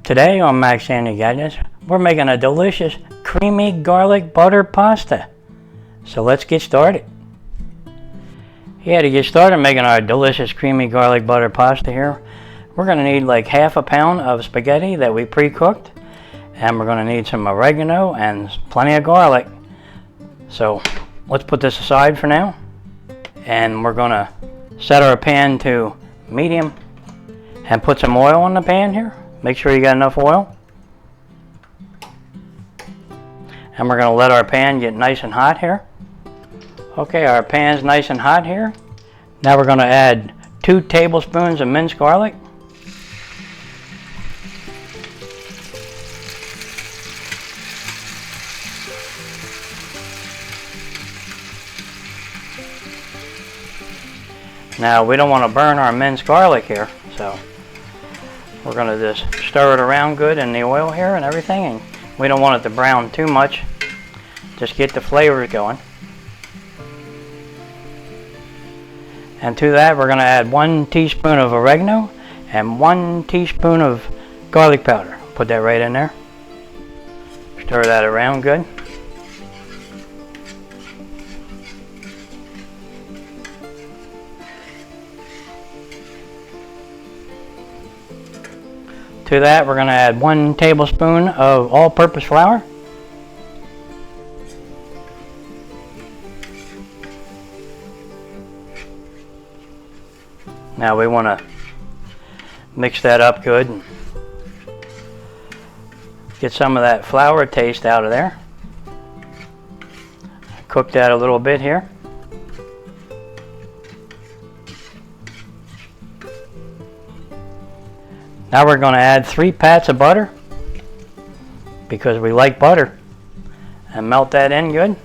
Today on Max Sandy Gadgets, we're making a delicious creamy garlic butter pasta. So let's get started. Yeah, to get started making our delicious creamy garlic butter pasta here, we're going to need like half a pound of spaghetti that we pre-cooked, and we're going to need some oregano and plenty of garlic. So let's put this aside for now, and we're going to set our pan to medium and put some oil on the pan here. Make sure you got enough oil. And we're going to let our pan get nice and hot here. Okay, our pan's nice and hot here. Now we're going to add 2 tablespoons of minced garlic. Now we don't want to burn our minced garlic here, so we're going to just stir it around good in the oil here and everything, and we don't want it to brown too much. Just get the flavors going. And to that we're going to add 1 teaspoon of oregano and 1 teaspoon of garlic powder. Put that right in there. Stir that around good. To that, we're going to add 1 tablespoon of all-purpose flour. Now we want to mix that up good and get some of that flour taste out of there. Cook that a little bit here. Now we're going to add 3 pats of butter, because we like butter, and melt that in good.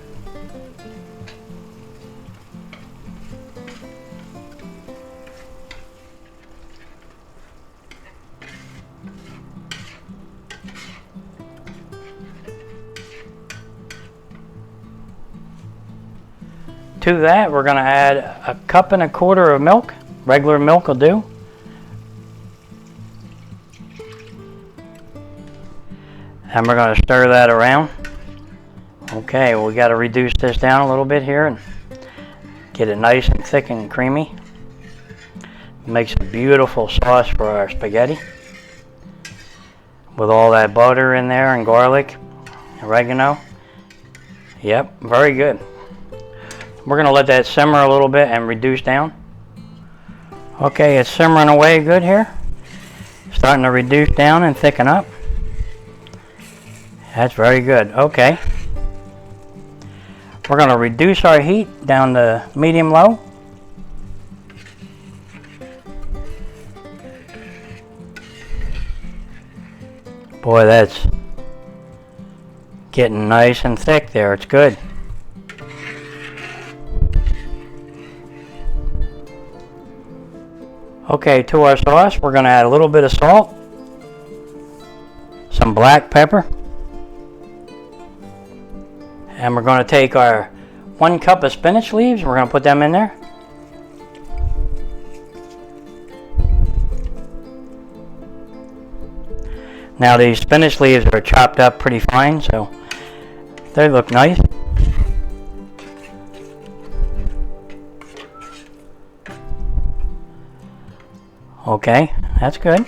To that we're going to add 1.25 cups of milk. Regular milk will do. And we're going to stir that around. Okay, we got to reduce this down a little bit here and get it nice and thick and creamy. Makes a beautiful sauce for our spaghetti with all that butter in there and garlic, oregano. Yep, very good. We're going to let that simmer a little bit and reduce down. Okay, it's simmering away good here. Starting to reduce down and thicken up. That's very good. Okay. We're going to reduce our heat down to medium-low. Boy, that's getting nice and thick there. It's good. Okay, to our sauce, we're going to add a little bit of salt, some black pepper, and we're going to take our 1 cup of spinach leaves, and we're going to put them in there. Now these spinach leaves are chopped up pretty fine, so they look nice. Okay, that's good.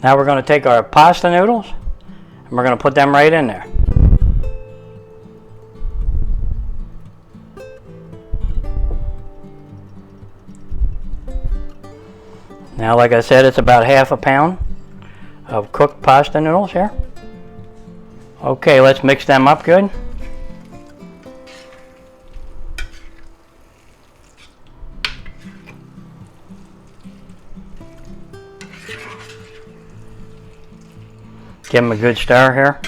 Now we're going to take our pasta noodles and we're going to put them right in there. Now, like I said, it's about half a pound of cooked pasta noodles here. Okay, let's mix them up good. Give them a good stir here.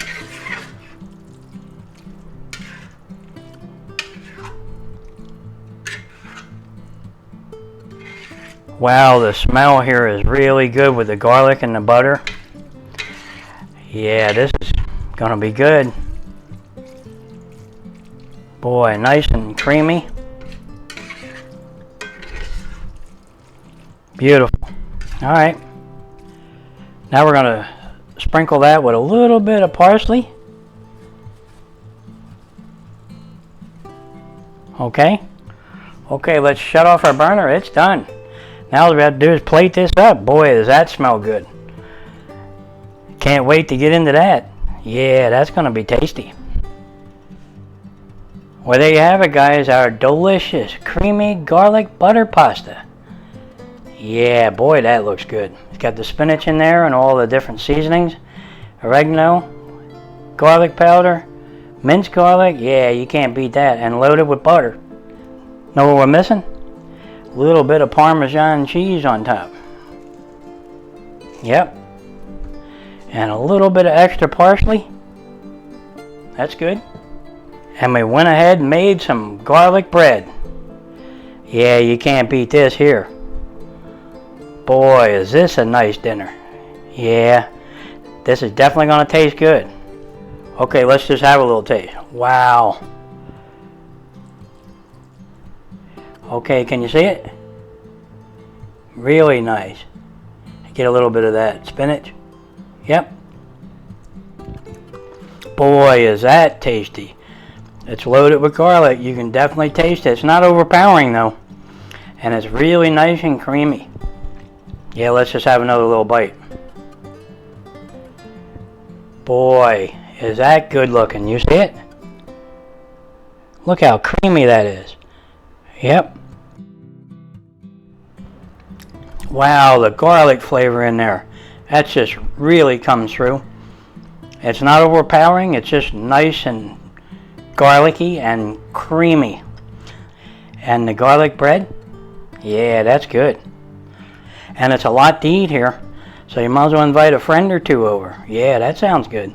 Wow, the smell here is really good with the garlic and the butter. Yeah, this is gonna be good. Boy, nice and creamy. Beautiful. All right. Now we're going to sprinkle that with a little bit of parsley. Okay. Okay, let's shut off our burner. It's done. Now all we have to do is plate this up. Boy, does that smell good. Can't wait to get into that. Yeah, that's going to be tasty. Well, there you have it, guys. Our delicious creamy garlic butter pasta. Yeah, boy, that looks good. It's got the spinach in there and all the different seasonings. Oregano, garlic powder, minced garlic. Yeah, you can't beat that. And loaded with butter. Know what we're missing? A little bit of Parmesan cheese on top. Yep. And a little bit of extra parsley. That's good. And we went ahead and made some garlic bread. Yeah, you can't beat this here. Boy, is this a nice dinner. Yeah, this is definitely going to taste good. Okay, let's just have a little taste. Wow. Okay, can you see it? Really nice. Get a little bit of that spinach. Yep. Boy, is that tasty. It's loaded with garlic. You can definitely taste it. It's not overpowering though. And it's really nice and creamy. Yeah, let's just have another little bite. Boy, is that good looking. You see it? Look how creamy that is. Yep. Wow, the garlic flavor in there. That just really comes through. It's not overpowering. It's just nice and garlicky and creamy. And the garlic bread, yeah, that's good. And it's a lot to eat here, so you might as well invite a friend or two over. Yeah, that sounds good.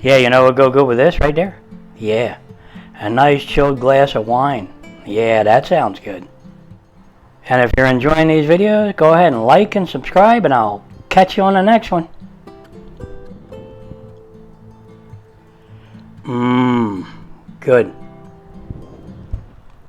Yeah, you know what would go good with this right there? Yeah, a nice chilled glass of wine. Yeah, that sounds good. And if you're enjoying these videos, go ahead and like and subscribe, and I'll catch you on the next one. Good.